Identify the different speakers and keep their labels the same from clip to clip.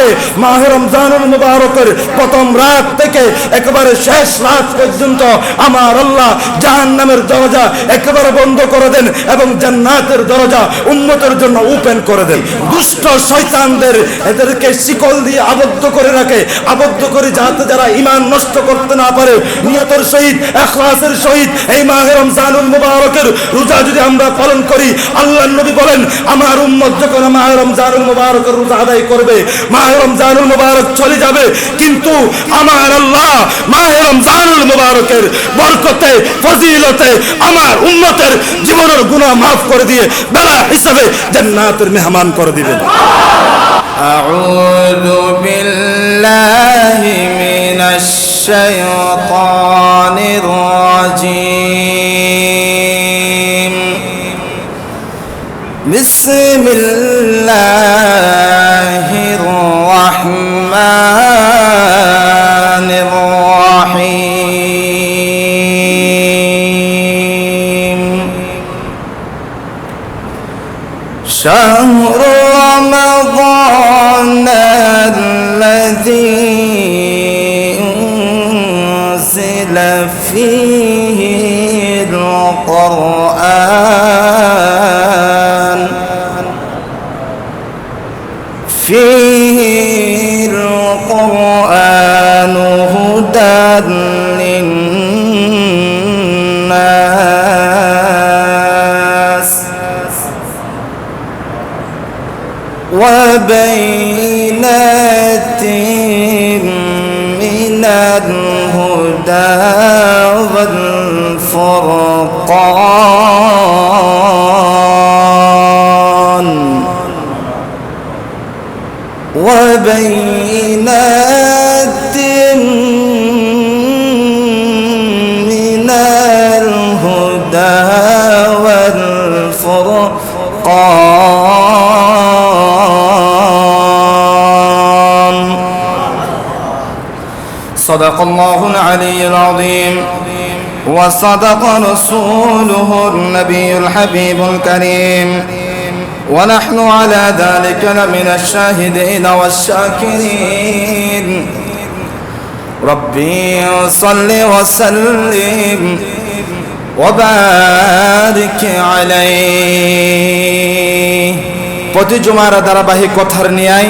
Speaker 1: দিয়ে মাহে রমজানুল মুবারকের প্রথম রাত থেকে একেবারে শেষ রাত পর্যন্ত আমার আল্লাহ জাহান্নামের দরজা একেবারে বন্ধ করে দেন এবং জান্নাতের দরজা উম্মতের জন্য ওপেন করে দেন। দুষ্ট শয়তানদের এদেরকে শিকল দিয়ে আবদ্ধ করে রাখে, আবদ্ধ করে যাতে যারা ঈমান নষ্ট করতে না পারে নিয়তের সহিত ইখলাসের সহিত এই মাহে রমজানুল মুবারকের রোজা যদি আমরা পালন করি, আল্লাহর নবী বলেন আমার উম্মত যখন মাহে রমজানুল মুবারকের রোজা আদায় করবে মাহে রমজানুল মুবারক চলে যাবে, কিন্তু আমার আল্লাহ মাহে রমজানুল মুবারকের বরকতে ফজিলতে আমার উম্মতের জীবনের গুনাহ মাফ করে দিয়ে বেলা হিসাবে জান্নাতের মেহমান করে দিবেন।
Speaker 2: আউযু বিল্লাহি মিনাশ শাইতানির রাজীম। বিসমিল্লাহির রাহমানির রাহিম। শাহরু رمضان الذي أنزل فيه القرآن هدى للناس وبينات من الهدى والفرقان وبينات من الهدى والفرقان. صدق الله العلي العظيم وصدق رسوله النبي الحبيب الكريم ونحن على ذلك لمن الشاهدين والشاكرين. ربي صل وسلم وبارك عليه. প্রতি জুমার ধারাবাহিকতার নিয়াই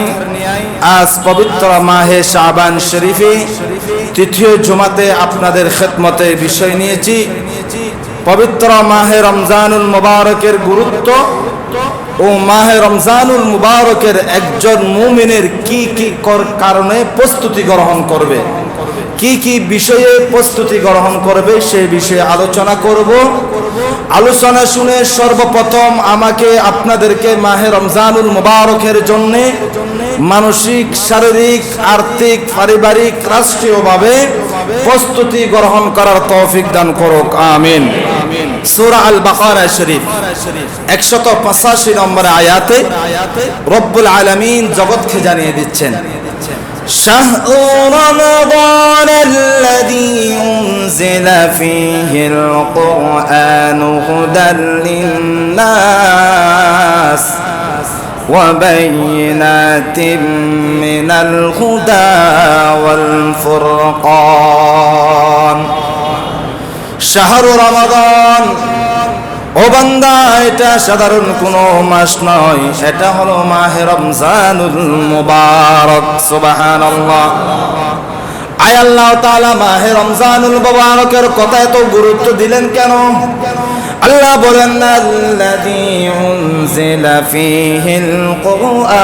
Speaker 2: আজ পবিত্র মাহে শাবান শরীফে তৃতীয় জুমাতে আপনাদের খেদমতে বিষয় নিয়েছি পবিত্র মাহে রমজানুল মুবারকের গুরুত্ব ও মাহে রমজানুল মুবারকের একজন মুমিনের কি কি কারণে প্রস্তুতি গ্রহণ করবে, কি কি বিষয়ে প্রস্তুতি গ্রহণ করবে সেই বিষয়ে আলোচনা করব। আলোচনা শুনে সর্বপ্রথম আমাকে আপনাদেরকে মাহে রমজানুল মুবারকের জন্য মানসিক, শারীরিক, আর্থিক, পারিবারিক, রাষ্ট্রীয়ভাবে প্রস্তুতি গ্রহণ করার তৌফিক দান করুক, আমিন। সূরা আল বাকারা শরীফ 185 নম্বর আয়াতে রব্বুল আলামিন জগৎকে জানিয়ে দিচ্ছেন شهر رمضان الذي أنزل فيه القرآن هدى للناس وبينات من الهدى والفرقان. شهر رمضان ও বান্দা, এটা সাধারণ কোনো মাস নয়, এটা হলো মাহে রমজানুল মুবারক। সুবহানাল্লাহ। আয় আল্লাহ তাআলা মাহে রমজানুল মুবারকের কথা এত গুরুত্ব দিলেন কেন? আল্লাহ বলেন আল্লাযী উনজিলা ফীহিল কুরআন।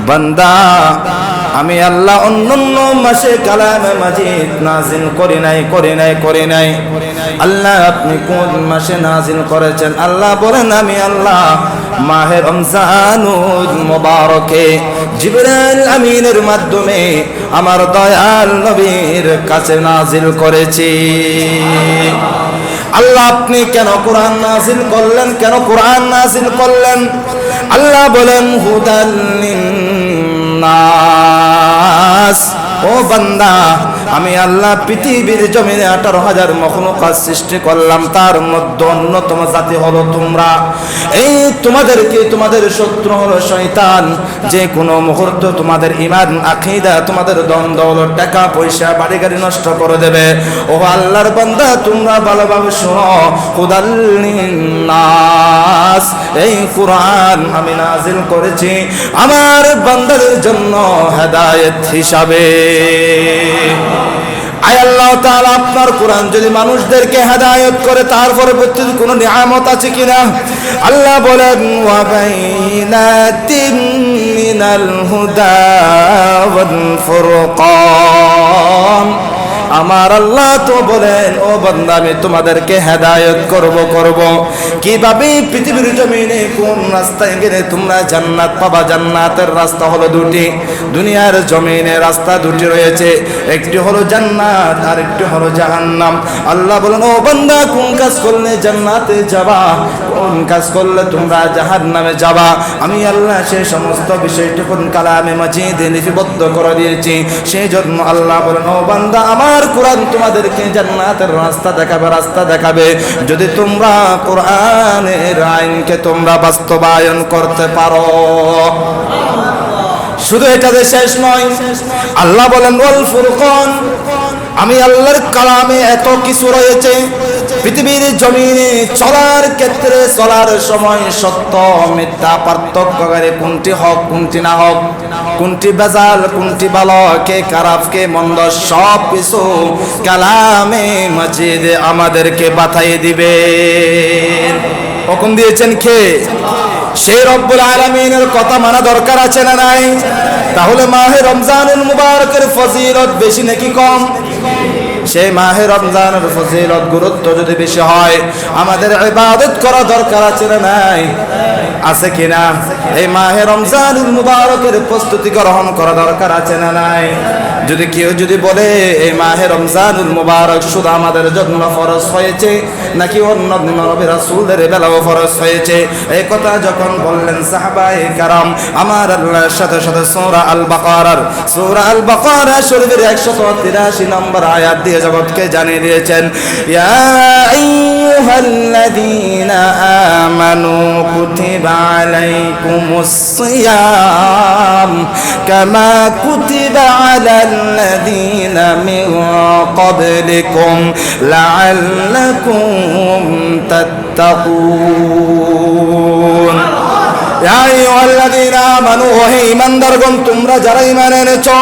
Speaker 2: বান্দা, আমি আল্লাহ অন্যান্য মাসে কালামে মাজিদ নাজিল করি নাই। আল্লাহ আপনি কোন মাসে নাজিল করেছেন? আল্লাহ বলেন আমি আল্লাহ মাহে রমজানুল মুবারকে জিবরাইল আমিনের মাধ্যমে আমার দয়াল নবীর কাছে নাজিল করেছি। আল্লাহ আপনি কেন কোরআন নাজিল করলেন? কেন কোরআন নাজিল করলেন? আল্লাহ বলেন হুদাল লিন্নাস। ও বান্দা, আমি আল্লাহ পৃথিবীর জমিনে 18,000 মখলুকাত সৃষ্টি করলাম, তার মধ্যে অন্যতম জাতি হলো তোমরা। এই তোমাদেরকে, তোমাদের শত্রু হলো শয়তান, যে কোনো মুহূর্ত তোমাদের ঈমান, আকীদা, তোমাদের দ্বন্দ্ব হলো টাকা পয়সা, বাড়ি গাড়ি নষ্ট করে দেবে। ও আল্লাহর বান্দা, তোমরা ভালোভাবে শোনো, হুদাল লিন্নাস, এই কোরআন আমি নাজিল করেছি আমার বান্দাদের জন্য হেদায়েত হিসাবে। আয় আল্লাহ তাআলা, আপনার কোরআন যদি মানুষদেরকে হেদায়েত করে, তারপরে প্রত্যেক কোনো নিয়ামত আছে কিনা? আল্লাহ বলেন, ওয়া বাইনাতিন মিনাল হুদা ওয়াল ফুরকান। আমার আল্লাহ তো বলেন, ও বান্দা, আমি তোমাদেরকে হেদায়েত করব। কিভাবে? পৃথিবীর জমিনে কোন রাস্তায় গেলে তোমরা জান্নাত পাবা? জান্নাতের রাস্তা হলো দুটি। দুনিয়ার জমিনে রাস্তা দুটি রয়েছে, একটি হলো জান্নাত আর একটি হলো জাহান্নাম। আল্লাহ বলেন, ও বান্দা, কোন কাজ করলে জান্নাতে যাবা, কোন কাজ করলে তোমরা জাহান্নামে যাবা, আমি আল্লাহ সেই সমস্ত বিষয়টুকু কালামে মাজিদে লিপিবদ্ধ করে দিয়েছি। সেই জন্য আল্লাহ বলেন, ও বান্দা, আমার কোরআন তোমাদেরকে জান্নাতের রাস্তা দেখাবে যদি তোমরা কোরআনের আইনকে তোমরা বাস্তবায়ন করতে পারো। শুধু এটাতে শেষ নয়, আল্লাহ বলেন ওয়াল ফুরকান, আমি আল্লাহর কালামে এত কিছু রয়েছে। পৃথিবীর জমিনে চলার ক্ষেত্রে, চলার সময় সত্য মিথ্যা পার্থক্য করে, কোনটি হক কোনটি না হক, কোনটি বেজাল কোনটি ভালো, কে খারাপ কে মন্দ, সব কিছু কালামে মাজিদে আমাদেরকে বাতাইয়ে দিবে। হুকুম দিয়েছেন কে? সেই রব্বুল আলামিনের কথা মানা দরকার আছে না নাই? তাহলে মাহে রমজানুল মুবারকের ফজিলত বেশি নাকি কম? সেই মাহে রমজানের ফজিলত গুরুত্ব যদি বেশি হয়, আমাদের ইবাদত করা দরকার আছে না নাই? আছে কিনা? এই মাহে রমজানুল মুবারকের প্রস্তুতি গ্রহণ করা দরকার আছে না নাই? যদি কেউ যদি বলে এই মাহে রমজানুল মুবারক শুধু আমাদের জন্য ফরজ হয়েছে নাকি অন্য নবী রাসূলদের বেলাও ফরজ হয়েছে, এই কথা যখন বললেন সাহাবায়ে কেরাম, আমার আল্লাহর সাথে সাথে সূরা আল বাকারা শরীফের 183 নম্বর আয়াত দিয়ে জগৎকে জানিয়ে দিয়েছেন, ইয়া আইয়ুহাল্লাযীনা আমানু কুতিবা আলাইকুমুস সিয়াম কামা কুতিবা আলাল্লাযীনা মিন ক্বাবলিকুম লাআল্লাকুম তাত্তাকুন। ইয়া আইয়ুহাল্লাযীনা আমানু, ওহে ঈমানদারগণ, তোমরা যারা ঈমান এনেছো,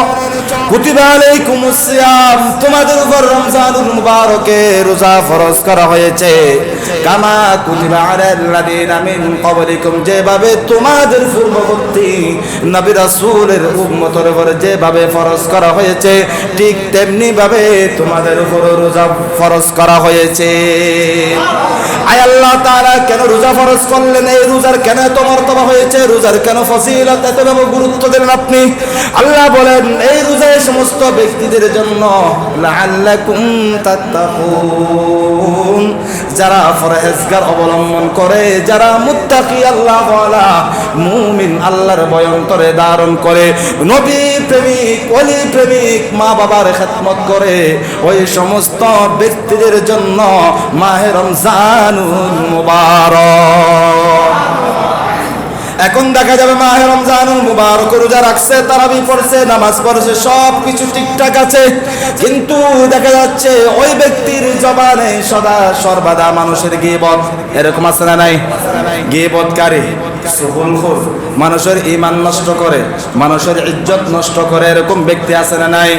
Speaker 2: কুতিবা আলাইকুমুস সিয়াম, তোমাদের উপর রমজানুল মুবারকে রোজা ফরজ করা হয়েছে, কামা কুতিবা আলাল্লাযীনা মিন ক্বাবলিকুম, যেভাবে তোমাদের পূর্ববর্তী নবী রাসূলের উম্মতের উপর যেভাবে ফরজ করা হয়েছে, ঠিক তেমনি ভাবে তোমাদের উপর রোজা ফরজ করা হয়েছে। আয় আল্লাহ তাআলা কেন রোজা ফরজ করলেন? এই রোজার কেন এত মর্তবা হয়েছে? রোজার কেন ফজিলত এত গুরুত্ব দিলেন আপনি? আল্লাহ বলেন, এই রোজা এই সমস্ত ব্যক্তিদের জন্য, লাআল্লাকুম তাত্তাকুন, যারা পরহেজগার অবলম্বন করে, যারা মুত্তাকি আল্লাহ ওয়ালা মুমিন, আল্লাহর ভয় অন্তরে ধারণ করে, নবী প্রেমিক, ওলি প্রেমিক, মা বাবার খেদমত করে, ওই সমস্ত ব্যক্তিদের জন্য মাহে রমজানুল মুবারক। এখন দেখা যাবে মাহে রমজানুল মুবারক রোজা রাখছে, তারাবি পড়ছে, নামাজ পড়ছে, সব কিছু ঠিকঠাক আছে, কিন্তু দেখা যাচ্ছে ওই ব্যক্তির জবানে সদা সর্বদা মানুষের গীবত। এরকম আছে না নাই? গীবতকারী, সুহুলখোর, মানুষের ঈমান নষ্ট করে, মানুষের ইজ্জত নষ্ট করে, এরকম ব্যক্তি আছে না নাই?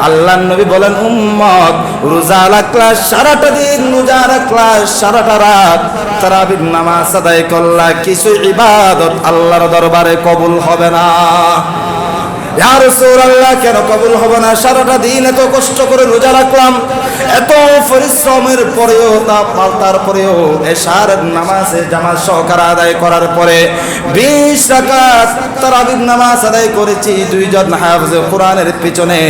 Speaker 2: আল্লাহর নবী বলেন, উম্মত রোজা রাখলা সারাটা দিন, রোজা রাখলা সারাটা রাত, তারাবির নামাজ আদায় করলা, কিছু ইবাদত আল্লাহর দরবারে কবুল হবে না। ইয়া রাসূলুল্লাহ, কেন কবুল হবে না? সারাটা দিন এত কষ্ট করে রোজা রাখলাম, এত পরিশ্রমের পরেও তারপরেও এশার নামাজে জামাত সহকারে আদায় করার পরে 20 রাকাত তারাবির নামাজ আদায় করেছি দুইজন হাফেজ কোরআনের পিছনে।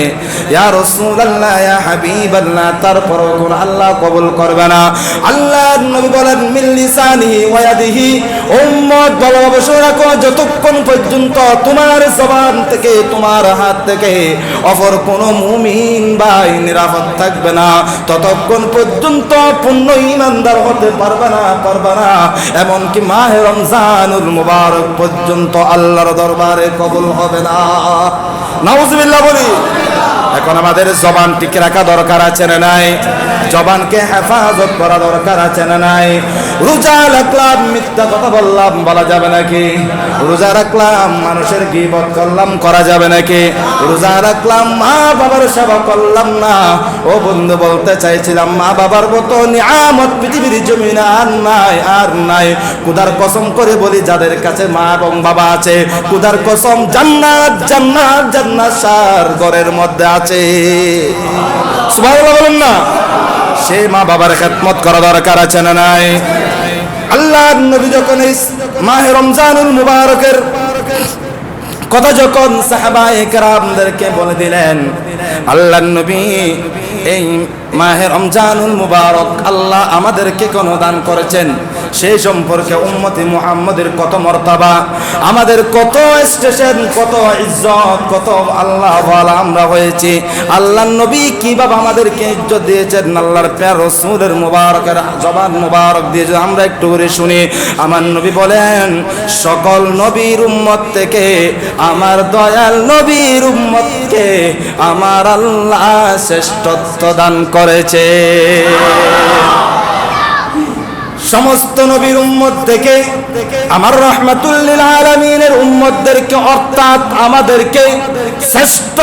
Speaker 2: ইয়া রাসূলুল্লাহ ইয়া হাবিবাল্লাহ, তারপরেও কোন আল্লাহ কবুল করবে না। আল্লাহর নবী বলেন মিন লিসানিহি ওয়া ইয়াদিহি, উম্মত ভালোভাবে শুনে রাখো, যতক্ষণ পর্যন্ত তোমার জবান থেকে তোমার হাত থেকে অপর কোন মুমিন ভাই নিরাপদ থাকবে না, ততক্ষণ পর্যন্ত পূর্ণ ঈমানদার হতে পারবে না। এমনকি মাহে রমজানুল মুবারক পর্যন্ত আল্লাহর দরবারে কবুল হবে না। নাউজুবিল্লাহ বলি। এখন আমাদের জবান ঠিক রাখা দরকার আছে না নাই? জবানকে হেফাজত করা দরকার আছে না নাই? রোজা রাখলাম, মিথ্যা কথা বললাম, বলা যাবে নাকি? রোজা রাখলাম, মানুষের গীবত করলাম, করা যাবে নাকি? রোজা রাখলাম, মা বাবার সেবা করলাম না। ও বন্ধু, বলতে চাইছিলাম মা বাবার মতো নিয়ামত পৃথিবীর জমিনে আর নাই। খোদার কসম করে বলি, যাদের কাছে মা এবং বাবা আছে, খোদার কসম জান্নাত সার ঘরের মধ্যে আছে। সুবহানাল্লাহ বলেন না? সে মা বাবার খেদমত করা দরকার আছে না নাই? আল্লাহর নবী যখন এই মাহে রমজানুল মুবারকের কথা যখন সাহাবায়ে কেরামদেরকে বলে দিলেন, আল্লাহর নবী এই মাহে রমজানুল মুবারক আল্লাহ আমাদেরকে কোন দান করেছেন, সেই সম্পর্কে উম্মতি মুহাম্মদের কত মর্তবা, আমাদের কত স্টেশন, কত ইজ্জত, কত আল্লাহ ওয়ালা আমরা হয়েছি। আল্লাহর নবী কিভাবে আমাদেরকে ইজ্জত দিয়েছেন, আল্লাহর প্রিয় রাসূলের মুবারকের জবান মুবারক দিয়ে যদি আমরা একটু করে শুনি। আমার নবী বলেন, সকল নবীর উম্মত থেকে আমার দয়াল নবীর উম্মতকে আমার আল্লাহ শ্রেষ্ঠত্ব দান করেছে। সমস্ত নবীর উম্মত থেকে আমার রাহমাতুল লিল আলামিনের উম্মতদেরকে, অর্থাৎ আমাদেরকে শ্রেষ্ঠ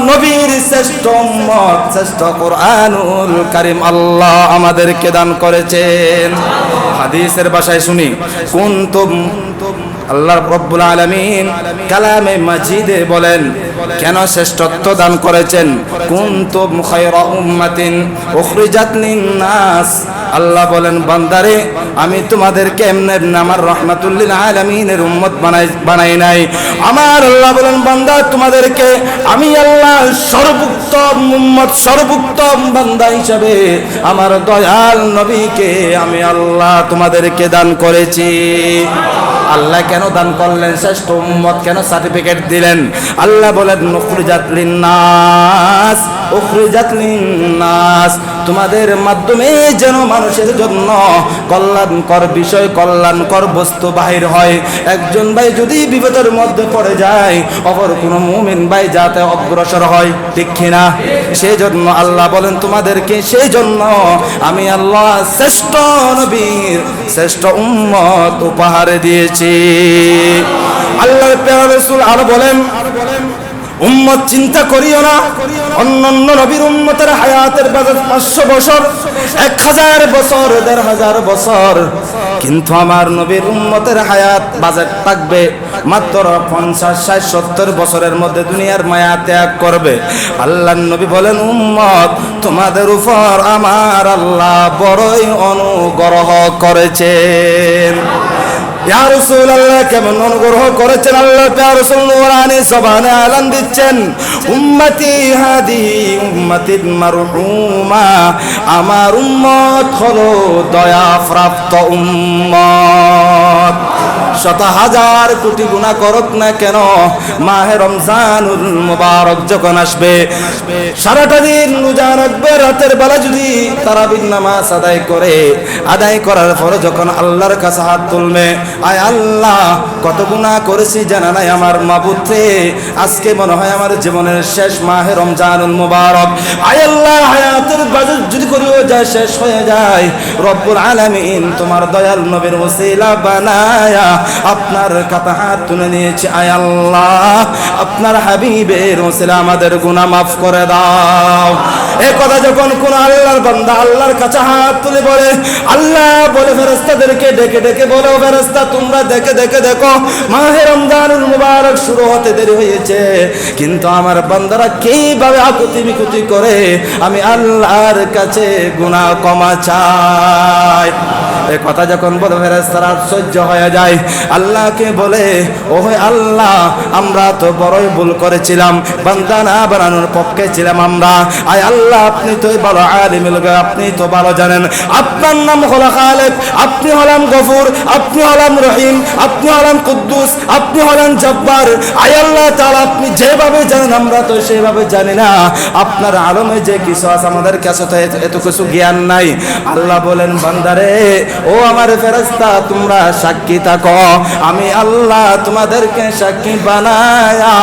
Speaker 2: নবীর শ্রেষ্ঠ উম্মত, শ্রেষ্ঠ কোরআনুল কারীম আল্লাহ আমাদেরকে দান করেছেন। হাদিসের ভাষায় শুনি, কুনতুম, আল্লাহ রাব্বুল আলামিন কালামে মাজিদে বলেন কেন শ্রেষ্ঠত্ব দান করেছেন, কুনতুম খায়রা উম্মাতিন উখরিজাত লিন-নাস। আল্লাহ বলেন, বান্দারে আমি তোমাদেরকে এমনি আমার রাহমাতুল লিল আলামিনের উম্মত বানাই নাই। আমার আল্লাহ বলেন, বান্দা তোমাদেরকে আমি আল্লাহ সর্বোত্তম উম্মত, সর্বোত্তম বান্দা হিসাবে আমার দয়াল নবীকে আমি আল্লাহ তোমাদেরকে দান করেছি। আল্লাহ কেন দান করলেন শ্রেষ্ঠ উম্মত, কেন সার্টিফিকেট দিলেন? আল্লাহ বলেন, উখরিজাত লিন-নাস, উখরিজাত লিন-নাস, তোমাদের মাধ্যমে যেন মানুষের জন্য কল্যাণকর বিষয়, কল্যাণকর বস্তু বাহির হয়। একজন ভাই যদি বিপদের মধ্যে পড়ে যায়, অপর কোনো মুমিন ভাই যাতে অগ্রসর হয়, ঠিক কিনা? সেই জন্য আল্লাহ বলেন, তোমাদেরকে সেই জন্য আমি আল্লাহ শ্রেষ্ঠ নবীর শ্রেষ্ঠ উম্মত উপহার দিয়েছি। আল্লাহর প্রিয় রাসূল আরো বলেন, উম্মত চিন্তা করিও না, অন্যান্য নবীর উম্মতের হায়াতের বাজেট 500 বছর, 1000 বছর, 1500 বছর, কিন্তু আমার নবীর উম্মতের হায়াত বাজেট থাকবে মাত্র 50, 60, 70 বছরের মধ্যে দুনিয়ার মায়া ত্যাগ করবে। আল্লাহর নবী বলেন, উম্মত তোমাদের উপর আমার আল্লাহ বড়ই অনুগ্রহ করেছেন। ইয়া রাসূলুল্লাহ, কেমন অনুগ্রহ করেছেন? আল্লাহ তাআলা রাসূল নূরানি জবানে আলান দিচ্ছেন, উম্মতি হাদিহি উম্মতিন মারহুমা, আমার উম্মত হলো দয়াপ্রাপ্ত উম্মত। শত হাজার কোটি গুনাহ করুক না কেন, মাহে রমজানুল মুবারক যখন আসবে, সারাটা দিন রোজা রাখবে, রাতের বেলা যদি তারাবির নামাজ আদায় করার পরে যখন আল্লাহর কাছে হাত তুলবে, আয় আল্লাহ কত গুনাহ করেছি জানা নাই আমার মাবুদ রে, আজকে মনে হয় আমার জীবনের শেষ মাহে রমজানুল মুবারক। আয় আল্লাহ, হায়াতের বাজেট যদি করিও যায় শেষ হয়ে যায়, রব্বুল আলামিন তোমার দয়াল নবীর ওসিলা বানায়া আপনার কাছে হাত তুলে নিয়েছি। আয় আল্লাহ, আপনার হাবিবের ওসিলা আমাদের গুনাহ মাফ করে দাও।
Speaker 1: এই কথা যখন কোন আল্লাহর বান্দা আল্লাহর কাছে হাত তুলে বলে, আল্লাহ বলে ফেরেশতাদেরকে ডেকে ডেকে বলে, ও ফেরেশতা তোমরা দেখো মাহে রমজানুল মুবারক শুরু হতে দেরি হয়েছে, কিন্তু আমার বান্দারা কিভাবে আকুতি মিকুতি করে আমি আল্লাহর কাছে গুনাহ ক্ষমা চাই। এই কথা যখন বলে ফেরেশতারা সহ্য হয়ে যায়, আল্লাহকে বলে, ও আল্লাহ আমরা তো বড়ই ভুল করেছিলাম, বান্দা না বানানোর পক্ষে ছিলাম আমরা। আয় আল্লাহ আপনি তো ভালো আলিমুল গায়ব, আপনি তো ভালো জানেন, আপনার নাম হলো খালেক, আপনি হলেন গফুর, আপনি হলেন রহিম, আপনি হলেন কুদ্দুস, আপনি হলেন জব্বার। আয় আল্লাহ তাআলা আপনি যেভাবে জানেন আমরা তো সেভাবে জানি না, আপনার আলমে যে কিছু আছে আমাদের কাছে তো এত কিছু জ্ঞান নাই। আল্লাহ বলেন বান্দারে, ও আমার ফেরেশতা তোমরা সাক্ষী থাকো, আমি আল্লাহ তোমাদেরকে সাক্ষী বানায়া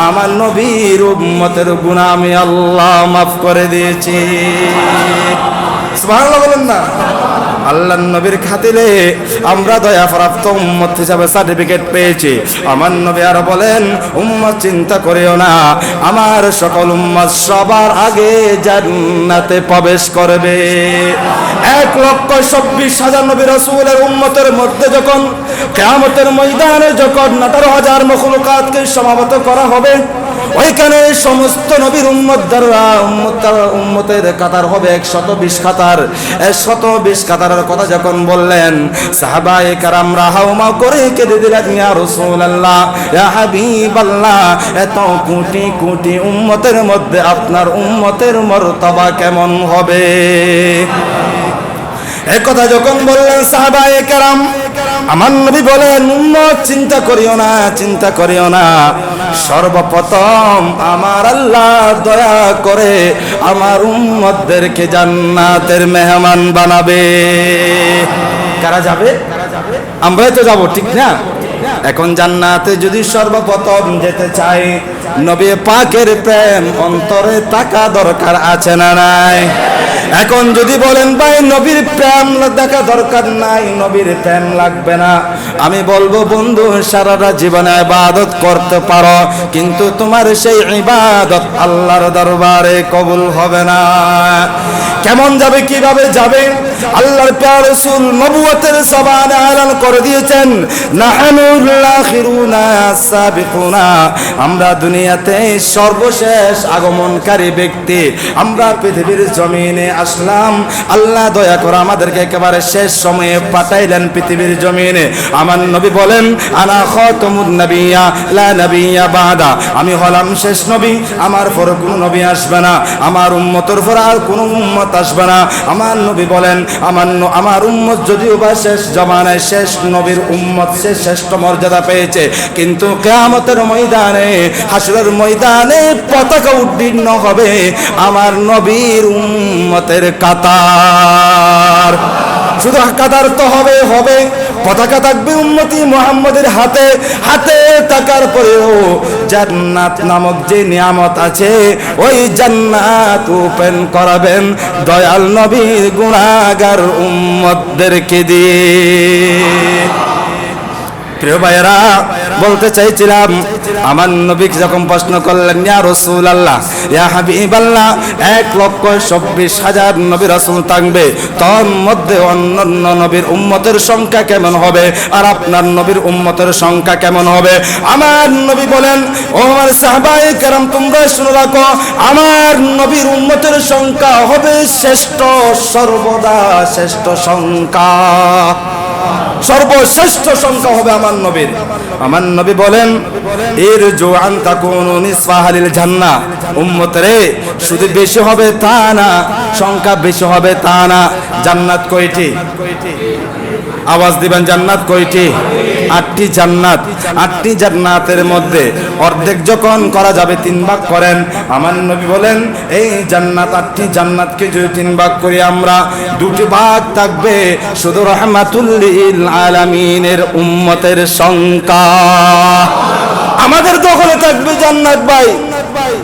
Speaker 1: আমার নবীর উম্মতের গুনাহ আমি আল্লাহ মাফ করে দিয়েছি। সুবহানাল্লাহ বলেন না। আল্লাহর নবীর খাতিরে আমরা দয়াপ্রাপ্ত উম্মত হিসাবে সার্টিফিকেট পেয়েছি। আমার নবী আর বলেন, উম্মত চিন্তা করিও না, আমার সকল উম্মত সবার আগে জান্নাতে প্রবেশ করবে। 1,26,000 নবী রাসূলের উম্মতের মধ্যে যখন কিয়ামতের ময়দানে যখন 18,000 মখলুকাতকে সমাবেত করা হবে, ওইখানে সমস্ত নবীর উম্মতের কাতার হবে 120 কাতার। 120 কাতারের কথা যখন বললেন, সাহাবায়ে কেরামরা হাওমাও করে কেঁদে দিলেন, ইয়া রাসূলুল্লাহ, ইয়া হাবিবাল্লাহ, এত কোটি কোটি উম্মতের মধ্যে আপনার উম্মতের মর্তবা কেমন হবে? এই কথা যখন বললেন সাহাবায়ে কেরাম, আমার নবী বলেন, উম্মত চিন্তা করিও না, সর্বপ্রথম আমার আল্লাহ দয়া করে আমার উম্মতদেরকে জান্নাতের মেহমান বানাবে। কারা যাবে? আমরাই তো যাব, ঠিক না? এখন জান্নাতে যদি সর্বপ্রথম যেতে চাই, নবী পাকের প্রেম অন্তরে থাকা দরকার আছে না নাই? এখন যদি বলেন ভাই নবীর প্রেম দেখা দরকার নাই, নবীর প্রেম লাগবে না, আমি বলবো বন্ধু সারাটা জীবনে ইবাদত করতে পারো, কিন্তু তোমার সেই ইবাদত আল্লাহর দরবারে কবুল হবে না। কেমন যাবে, কিভাবে যাবে? আল্লাহর প্রিয় রাসূল নবুয়তের জবানে এলান করে দিয়েছেন, নাহনুল আখিরুনা সাবিকুনা, আমরা দুনিয়াতে সর্বশেষ আগমনকারী ব্যক্তি, আমরা পৃথিবীর জমিনে আসলাম, আল্লাহ দয়া করে আমাদেরকে একেবারে শেষ সময়ে পাঠাইলেন পৃথিবীর জমিনে। আমার নবী বলেন, আনা খাতামুন নাবিয়্যা লা নাবিয়্যা বাদা, আমি হলাম শেষ নবী, আমার পরে কোনো নবী আসবে না, আমার উম্মতের পরে আর কোনো উম্মত আসবে না। আমার নবী বলেন, আমার উম্মত যদিও বা শেষ জামানায় শেষ নবীর উম্মত, সে শ্রেষ্ঠ মর্যাদা পেয়েছে, কিন্তু কিয়ামতের ময়দানে, হাসরের ময়দানে পতাকা উদ্দীর্ণ হবে আমার নবীর উম্মতের কাতার। শুধু কাতার তো হবে, পতাকা থাকবে উম্মতি মুহাম্মদের হাতে, হাতে থাকার পরেও জান্নাত নামক যে নিয়ামত আছে, ওই জান্নাত ওপেন করাবেন দয়াল নবীর গুনাহগার উম্মতদেরকে দিয়ে। প্রিয় ভাইয়েরা, বলতে চাইছিলাম, আমার নবীকে যখন প্রশ্ন করলেন, ইয়া রাসূলুল্লাহ, ইয়া হাবিবাল্লাহ, 1,26,000 নবী রাসূল থাকবে, তার মধ্যে অন্যান্য নবীর উম্মতের সংখ্যা কেমন হবে আর আপনার নবীর উম্মতের সংখ্যা কেমন হবে? আমার নবী বলেন, ও আমার সাহাবায়ে কেরাম তোমরা শুনে রাখো, আমার নবীর উম্মতের সংখ্যা হবে শ্রেষ্ঠ, সর্বদা শ্রেষ্ঠ সংখ্যা, সর্বশ্রেষ্ঠ সংখ্যা হবে আমার নবীর। আমার নবী বলেন, ইরজু আন তাকুনু নিসফা আহলিল জান্নাহ, উম্মতরে শুধু বেশি হবে তা না, সংখ্যা বেশি হবে তা না। জান্নাত কয়টি? আওয়াজ দিবেন, জান্নাত কয়টি? 8টি জান্নাত। 8টি জান্নাতের মধ্যে অর্ধেক যখন করা যাবে 3 ভাগ করেন। আমার নবী বলেন, এই জান্নাত 8টি জান্নাতকে যদি 3 ভাগ করি আমরা, 2টি ভাগ থাকবে শুধু রাহমাতুল লিল আলামিনের উম্মতের সংখ্যা। আমাদের দখলে থাকবে জান্নাত ভাই,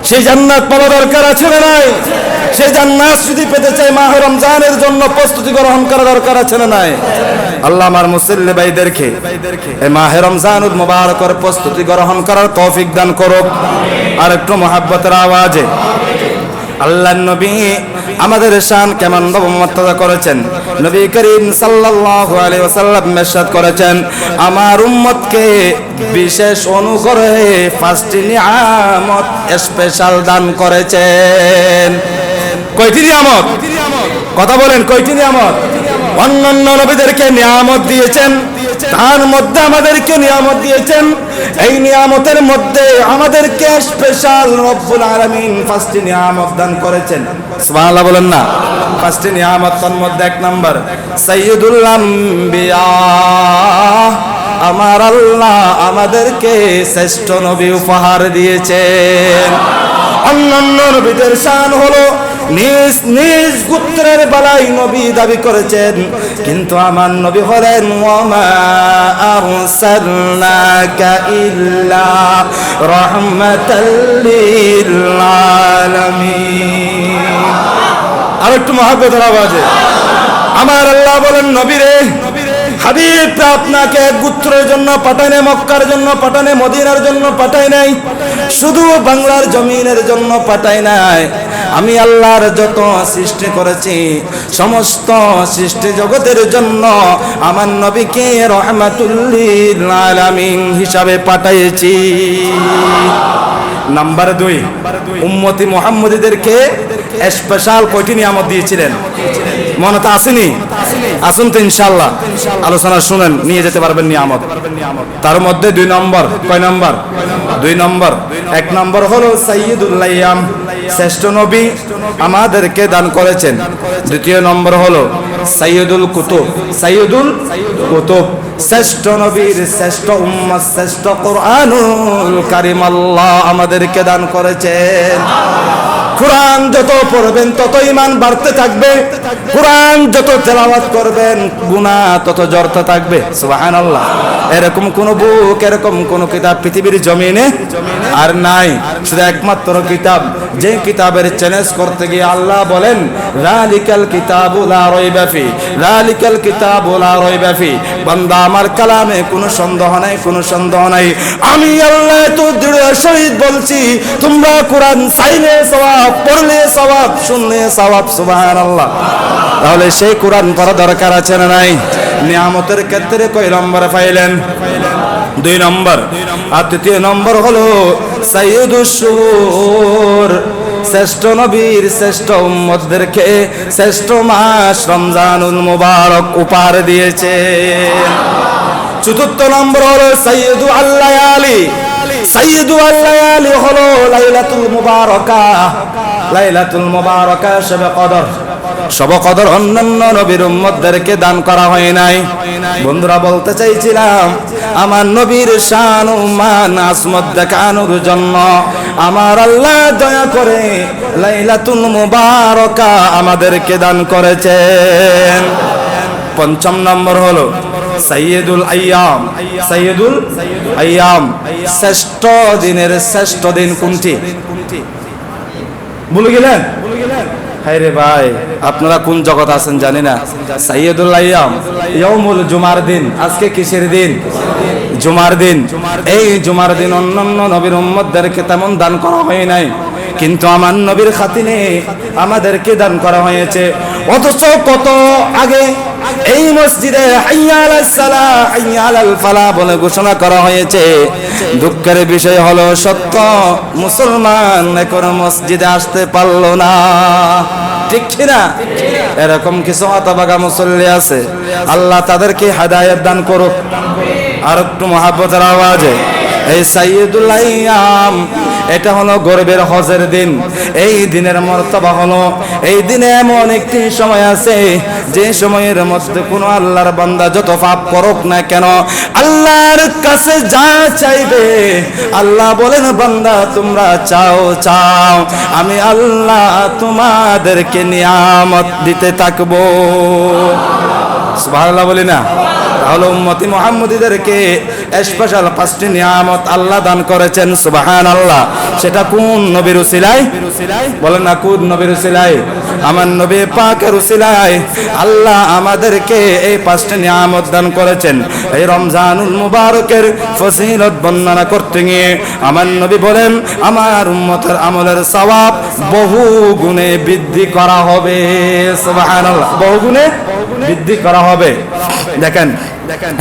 Speaker 1: সেই জান্নাত পাওয়া দরকার আছে না নাই? সেই জান্নাত যদি পেতে চাই মাহে রমজানের জন্য প্রস্তুতি গ্রহণ করা দরকার আছে না নাই? আল্লাহ আমার মুসল্লি ভাইদেরকে এই মাহে রমজানুল মুবারকের প্রস্তুতি গ্রহণ করার তৌফিক দান করুক। আর একটু মহব্বতের আওয়াজে
Speaker 2: আল্লাহর নবী আমাদের শান কেমন মর্যাদা করেছেন। নবী করিম সাল্লাল্লাহু আলাইহি ওয়াসাল্লাম ইরশাদ করেছেন, আমার উম্মতকে বিশেষ অনুগ্রহে 5টি নিয়ামত স্পেশাল দান করেছেন। কয়টি নিয়ামত? কথা বলেন, কয়টি নিয়ামত? অন্যান্য নবীদেরকে নিয়ামত দিয়েছেন, তার মধ্যে আমাদেরকে নিয়ামত দিয়েছেন। এই নিয়ামতের মধ্যে আমাদেরকে স্পেশাল রব্বুল আলামিন 5টি নিয়ামত দান করেছেন। সুবহানাল্লাহ বলেন না। 5টি নিয়ামতের মধ্যে 1 নাম্বার সাইয়্যিদুল আম্বিয়া, আমার আল্লাহ আমাদেরকে শ্রেষ্ঠ নবী উপহার দিয়েছেন। অন্যান্য নবীদের শান হলো নিজ নিজ গোত্রের বেলায় নবী দাবি করেছেন, কিন্তু আমার নবী হলেন ওয়ামা আরসালনাকা ইল্লা রাহমাতাল লিল আলামিন। আর একটু মহব্বতের আওয়াজে আমার আল্লাহ বলেন, নবী রে, হাবিব আপনাকে গোত্রের জন্য পাঠায় নাই, মক্কার জন্য পাঠায় নাই, মদিনার জন্য পাঠায় নাই, শুধু বাংলার জমিনের জন্য পাঠায় নাই। আমি আল্লাহর যত সৃষ্টি করেছি সমস্ত সৃষ্টি জগতের জন্য আমার নবীকে রহমাতুল লিল আলামিন হিসাবে পাঠিয়েছি। নাম্বার 2, উম্মতি মুহাম্মদীদেরকে স্পেশাল কয়টি নিয়ামত দিয়েছিলেন? মনে তো আসেনি? আসুন তো ইনশাআল্লাহ আলোচনা শুনেন, নিয়ে যেতে পারবেন নিয়ামত। তার মধ্যে 2 নম্বর, কয় নম্বর? 2 নম্বর। 1 নম্বর হলো সাইয়্যিদুল আইয়াম, শ্রেষ্ঠ নবী আমাদেরকে দান করেছেন। 2 নম্বর হলো সাইয়্যিদুল কুতুব, সাইয়্যিদুল কুতুব, শ্রেষ্ঠ নবীর শ্রেষ্ঠ উম্মত, শ্রেষ্ঠ কোরআনুল কারীম আল্লাহ আমাদেরকে দান করেছেন। কোরআন যত পড়বেন তত ঈমান বাড়তে থাকবে, কোরআন যত তেলাওয়াত করবেন গুনাহ তত জড়তে থাকবে। সুবহানাল্লাহ। এরকম কোন বুক, এরকম কোন কিতাব পৃথিবীর জমিনে আর নাই, শুধু একমাত্র কিতাব, যে কিতাবের চ্যালেঞ্জ করতে গিয়ে আল্লাহ বলেন যালিকাল কিতাবু লা রাইবা ফি, যালিকাল কিতাবু লা রাইবা ফি। বান্দা আমার কালামে কোনো সন্দেহ নাই, কোনো সন্দেহ নাই। আমি আল্লাহ তো দৃঢ় সহিত বলছি, তোমরা কোরআন চাইলে সওয়াব, পড়লে সওয়াব, শুনলে সওয়াব। সুবহানাল্লাহ। তাহলে সেই কোরআন পড়া দরকার আছে না নাই? নিয়ামতের ক্ষেত্রে কয় নম্বরে পাইলেন? 2 নম্বর। আর 3 নম্বর হলো সাইয়্যিদুশ শুহুর, শ্রেষ্ঠ নবীর শ্রেষ্ঠ উম্মতদেরকে শ্রেষ্ঠ মাস রমজানুল মুবারক উপহার দিয়েছে। 4 নম্বর হলো সাইয়্যিদু আল-লায়ালি, সাইয়্যিদু আল-লায়ালি হলো লাইলাতুল মুবারাকা, লাইলাতুল মুবারাকা শবে কদর। শবে কদর অন্যান্য নবীর উম্মতদেরকে দান করা হয় নাই। বন্ধুরা বলতে চাইছিলাম, আমার নবীর শান ও মান আজমত দেখানোর জন্য আমার আল্লাহ দয়া করে লাইলাতুল মুবারাকা আমাদেরকে দান করেছেন। 5 নম্বর হলো সাইয়্যিদুল আইয়াম, সাইয়্যিদুল আইয়াম, শ্রেষ্ঠ দিনের শ্রেষ্ঠ দিন কোনটি? ভুলে গেলেন? হায়রে ভাই, আপনারা কোন জগৎ আছেন জানি না। সাইয়্যিদুল আইয়াম ইয়াউমুল জুমার দিন। আজকে কিসের দিন? জুমার দিন। এই জুমার দিন অন্যান্য নবীর উম্মতদেরকে তেমন দান করা হয় নাই, কিন্তু আমার নবীর খাতিরে আমাদেরকে দান করা হয়েছে। অথচ কত আগে এই মসজিদে হাইয়া আলাস সালাহ, হাইয়া আলাল ফালাহ বলে ঘোষণা করা হয়েছে। দুঃখের বিষয় হলো সত্য, মুসলমান এখন মসজিদে আসতে পারলো না। ঠিক কিনা? এরকম কিছু হতভাগা মুসল্লি আছে, আল্লাহ তাদেরকে হেদায়েত দান করুক। আর একটু মহব্বতের আওয়াজে এই সাইয়্যিদুল আইয়াম, এটা হলো গর্বের হজের দিন। এই দিনের মর্তবা হলো, এই দিনে এমন একটি সময় আছে যে সময়ের মধ্যে কোনো আল্লাহর বান্দা যত পাপ করুক না কেন, আল্লাহর কাছে যা চাইবে আল্লাহ বলেন, বান্দা তোমরা চাও চাও, আমি আল্লাহ তোমাদেরকে নিয়ামত দিতে থাকবো। সুবহানাল্লাহ বলি না? তাহলে উম্মতি মুহাম্মদীদেরকে স্পেশাল 5টি নিয়ামত আল্লাহ দান করেছেন সুবহানাল্লাহ। সেটা কোন নবীর উসিলায়? বলেন না, কোন নবীর উসিলায়? আমার নবী পাকের উসিলায় আল্লাহ আমাদেরকে এই 5টি নিয়ামত দান করেছেন। এই রমজানুল মুবারকের ফজিলত বর্ণনা করতে গিয়ে আমার নবী বলেন, আমার উম্মতের আমলের সওয়াব বহু গুণে বৃদ্ধি করা হবে সুবহানাল্লাহ, বহু গুণে বৃদ্ধি করা হবে। দেখেন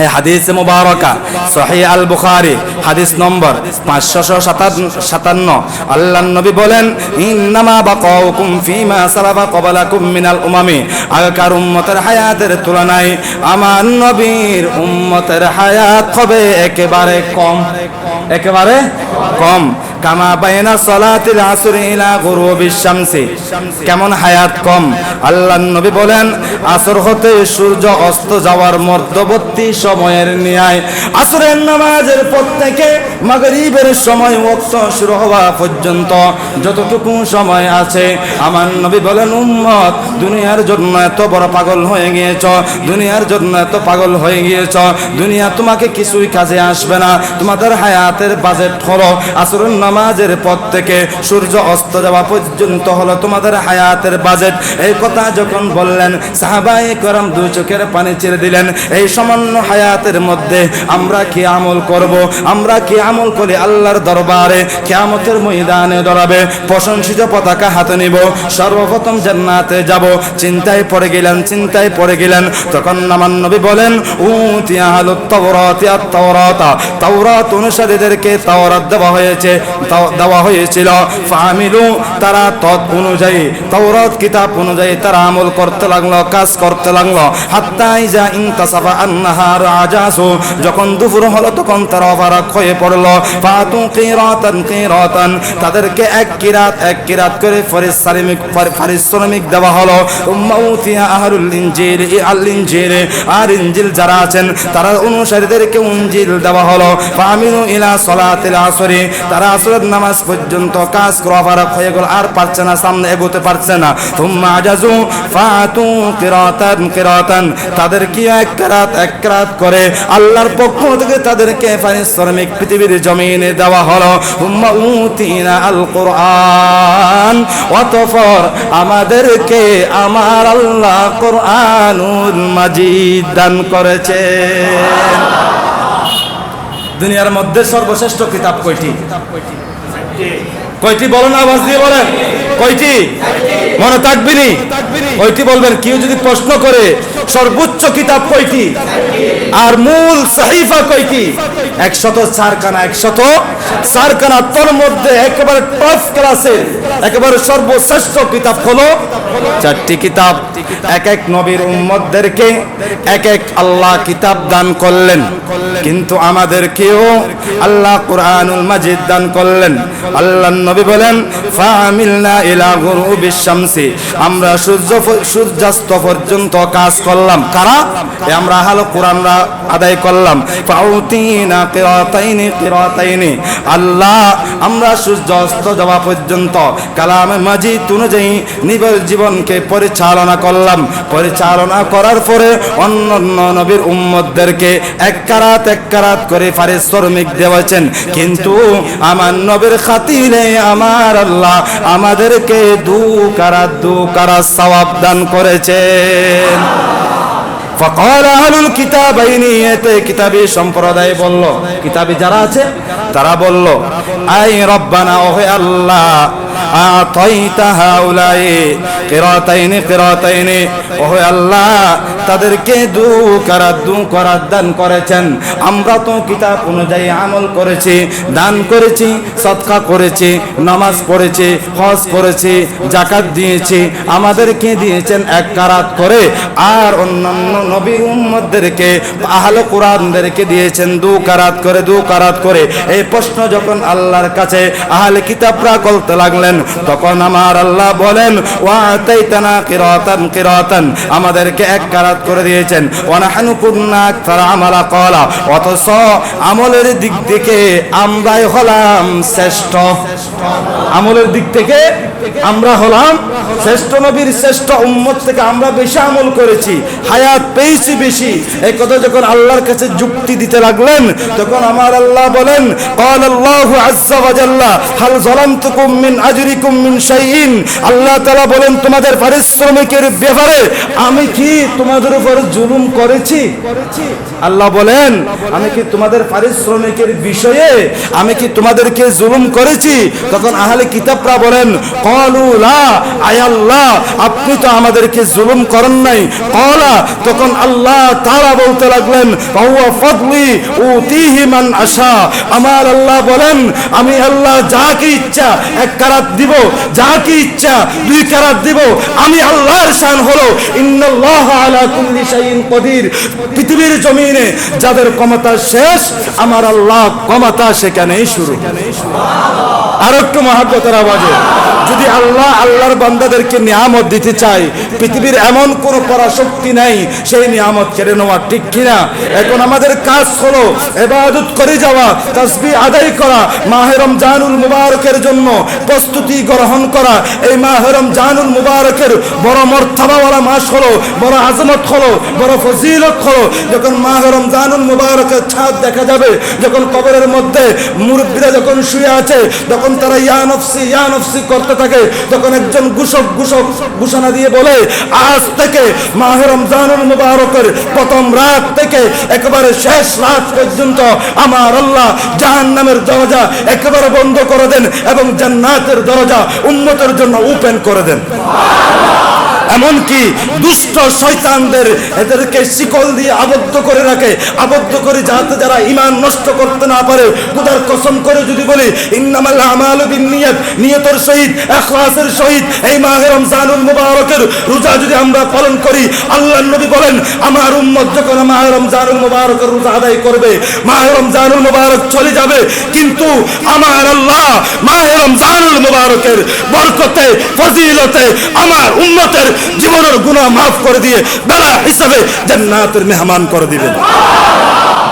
Speaker 2: এই হাদিস মুবারকা সহিহ আল বুখারী হাদিস নম্বর 557 আল্লাহর নবী বলেন, ইন্নামা বাকাউকুম ফিমা সালাফা ক্বাবলাকুম মিনাল উমামি, আগেকার উম্মতের হায়াতের তুলনায় আমার নবীর উম্মতের হায়াত হবে একেবারে কম, একেবারে কম। কামা বাইনা সালাতিল আসরি ইলা গুরুবিশ শামসি, কেমন হায়াত কম? আল্লাহর নবী বলেন, আসর হতে সূর্য অস্ত যাওয়ার মধ্যবর্তী সময়ের ন্যায় আসরের নামাজের পর থেকে মাগরিবের সময় ওয়াক্ত শুরু হওয়া পর্যন্ত যতটুকু সময় আছে, আমার নবী বলেন, উম্মত দুনিয়ার জন্য এত বড় পাগল হয়ে গিয়েছ, দুনিয়ার জন্য এত পাগল হয়ে গিয়েছ, দুনিয়া তোমাকে কিছুই কাজে আসবে না। তোমাদের হায়াতের বাজেট হলো আসরের নামাজের পর থেকে সূর্য অস্ত যাওয়া পর্যন্ত হলো তোমাদের হায়াতের বাজেট। এই কথা যখন বললেন, সাহাবায়ে কেরাম দুই চোখের পানি ছেড়ে দিলেন। এই সামান্য হায়াতের মধ্যে আমরা কি আমল করব? আমরা কি আমল করে আল্লাহর দরবারে কিয়ামতের ময়দানে দাঁড়াবে, প্রশংসিত পতাকা হাতে নিব, সর্বপ্রথম জান্নাতে যাব। চিন্তায় পড়ে গেলেন, চিন্তায় পড়ে গেলেন। তখন আমার নবী বলেন, উতিয়া আহলুত তাওরাতি আত-তাওরাত, তাওরাত অনুসারীদেরকে তাওরাত দেওয়া হয়েছে, দেওয়া হয়েছিল। ফামিলু, তারা তদ অনুযায়ী তাওরাত কিতাব অনুযায়ী তারা আমল করতে লাগলো, কাজ করতে লাগলো। হাত্তা ইজা ইনতাসাফা আন-নাহার আজাসু, যখন দুপুর হলো তখন তারা অবাক হয়ে পড়লো। ফাতু কিরাতান কিরাতান, তাদেরকে এক কিরাত করে পারিশ্রমিক দেওয়া হলো। উম্মাউতিয়া আহলুল ইনজিল, আল ইনজিল, আর ইনজিল যারা আছেন তারা অনুসারীদেরকে ইনজিল দেওয়া হলো। ফামিলু ইলা সালাতিল আসরি, তারা আসরের নামাজ পর্যন্ত কাজ করা ফারাক হয়ে গেল, আর পারছে না, সামনে এগোতে পারছে না। তুম্মা আজাজু ফাতু কিরাতান কিরাতান, তাদেরকে এক কিরাত করে আল্লাহর পক্ষ থেকে তাদেরকে পারিশ্রমিক পৃথিবীর জমিনে দেওয়া হলো। তুম্মা উতিনা আল কুরআন, অতঃপর আমাদেরকে আমার আল্লাহ কুরআনুল মাজিদ দান করেছেন। দুনিয়ার মধ্যে সর্বশ্রেষ্ঠ কিতাব কয়টি? কয়টি বলেন, আওয়াজ দিয়ে বলেন, কয়টি? মনে থাকবেনি? কয়টি বলবেন? কেউ যদি প্রশ্ন করে সর্বোচ্চ কিতাব কয়টি আর মূল সাহিফা কয়টি? 104 খানা, 104 খানা। তোর মধ্যে একেবারে টপ ক্লাসের একেবারে সর্বশ্রেষ্ঠ কিতাব হলো 4টি কিতাব। এক এক নবীর উম্মতদেরকে এক এক আল্লাহ কিতাব দান করলেন, কিন্তু আমাদেরকেও আল্লাহ কুরআনুল মাজিদ দান করলেন। আল্লাহ নবী বলেন, ফামিলনা ইলা গুরুবিশ শামসি, আমরা সূর্যাস্ত পর্যন্ত কাজ করলাম। কারা? আমরা হলো কোরআনরা আদায় করলাম। ফাউতিনা কিরাতাইনি, আল্লাহ আমরা সূর্যাস্ত যাওয়া পর্যন্ত কালামে মাজিদ অনুযায়ী নিজের জীবনকে পরিচালনা করলাম। পরিচালনা করার পরে অন্যান্য নবীর উম্মতদেরকে এক কারাত করে পারিশ্রমিক দেওয়াছেন, কিন্তু আমার নবীর খাতিরে আমার আল্লাহ আমাদেরকে দু কারাত সওয়াব দান করেছেন। فقال اهل الكتابين, এতে কিতাবী সম্প্রদায় বলল, কিতাবী যারা আছে তারা বলল, আই রব্বানা, ওহে আল্লাহ, আতাইতা হাউলাই কিরাতাইনি, ওহে আল্লাহ তাদেরকে দু কারাত দান করেছেন। আমরা তো কিতাব অনুযায়ী আমল করেছি, দান করেছি, সদকা করেছি, নামাজ পড়েছি, হজ করেছি, যাকাত দিয়েছি, আমাদেরকে দিয়েছেন এক কারাত করে, আর অন্যান্য নবী উম্মতদেরকে আহলে কোরআনদেরকে দিয়েছেন দু কারাত করে। এই প্রশ্ন যখন আল্লাহর কাছে আহলে কিতাবরা করতে লাগলেন, তখন আমার আল্লাহ বলেন, ওয়া আতাইতানা কিরাতান, আমাদেরকে এক কারাত করে দিয়েছেন। ওয়া নাহনু কুন্না আকতারা আমালা ক্বালা, অথচ আমলের দিক থেকে আমরাই হলাম শ্রেষ্ঠ। আমলের দিক থেকে
Speaker 1: আমরা হলাম শ্রেষ্ঠ নবীর শ্রেষ্ঠ উম্মত থেকে আমরা বেশি আমল করেছি, হায়াত পেয়েছি বেশি। এই কথা যখন আল্লাহর কাছে যুক্তি দিতে লাগলেন, তখন আমার আল্লাহ বলেন, ক্বালাল্লাহু আযজা ওয়া জাল্লা হাল যালামতুকুম মিন আজরিকুম মিন শাইইন। আল্লাহ তাআলা বলেন, তোমাদের পারিশ্রমিকের ব্যাপারে আমি কি তোমাদের উপর জুলুম করেছি? আল্লাহ বলেন, আমি কি তোমাদের পারিশ্রমিকের বিষয়ে আমি কি তোমাদেরকে জুলুম করেছি? তখন আহলে কিতাবরা বলেন, ক্বালু লা, আয় আল্লাহ আপনি তো আমাদেরকে জুলুম করেন নাই। ক্বালা, তখন আল্লাহ তাআলা বলতে লাগলেন, ওয়া ফাদলি উতিহি মান আশা। আমার আল্লাহ বলেন, আমি আল্লাহ যাকে ইচ্ছা এক কারাত দিব, যাকে ইচ্ছা দুই কারাত দিব। আমি আল্লাহর শান হলো ইন্নাল্লাহা আলা কুল্লি শাইইন কদির। পৃথিবীর জমিনে যাদের ক্ষমতা শেষ, আমার আল্লাহ ক্ষমতা সেখানেই শুরু। আর একটু মহাব্বতের আওয়াজে যদি আল্লাহর বান্দাদেরকে নিয়ামত দিতে চায়, পৃথিবীর এমন কোনো পরাশক্তি নাই সেই নিয়ামত কেড়ে নেওয়া, ঠিক কিনা? এখন আমাদের কাজ হলো ইবাদত করে যাওয়া, তাসবিহ আদায় করা, মাহে রমজানুল মুবারকের জন্য প্রস্তুতি গ্রহণ করা। এই মাহে রমজানুল মুবারকের বড় মর্তবাওয়ালা মাস হলো, বড় আজমত হলো, বড় ফজিলত হলো। যখন মাহে রমজানুল মুবারকের ছাদ দেখা যাবে, যখন কবরের মধ্যে মুরব্বীরা যখন শুয়ে আছে, তখন তারা ইয়া নফসি করতে থাকে, তখন একজন ঘোষণা দিয়ে বলে, আজ থেকে মাহে রমজানুল মুবারকের প্রথম রাত থেকে একেবারে শেষ রাত পর্যন্ত আমার আল্লাহ জাহান্নামের দরজা একেবারে বন্ধ করে দেন এবং জান্নাতের দরজা উম্মতের জন্য ওপেন করে দেন। এমনকি দুষ্ট শয়তানদের এদেরকে শিকল দিয়ে আবদ্ধ করে রাখে, আবদ্ধ করে যাতে যারা ঈমান নষ্ট করতে না পারে। খোদার কসম করে যদি বলি, ইন্নামাল আমালু বিন্নিয়াত, নিয়তের সহিত ইখলাসের সহিত এই মাহে রমজানুল মুবারকের রোজা যদি আমরা পালন করি, আল্লাহর নবী বলেন, আমার উম্মত যখন মাহে রমজানুল মুবারকের রোজা আদায় করবে, মাহে রমজানুল মুবারক চলে যাবে, কিন্তু আমার আল্লাহ মাহে রমজানুল মুবারকের বরকতে ফজিলতে আমার উম্মতের জীবনের গুনাহ মাফ করে দিয়ে বেলা হিসাবে জান্নাতের মেহমান করে দিবেন।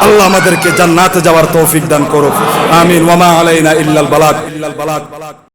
Speaker 1: আল্লাহ আমাদেরকে জান্নাতে যাওয়ার তৌফিক দান করুক, আমিন। ওয়া মা আলাইনা ইল্লাল বালাগ।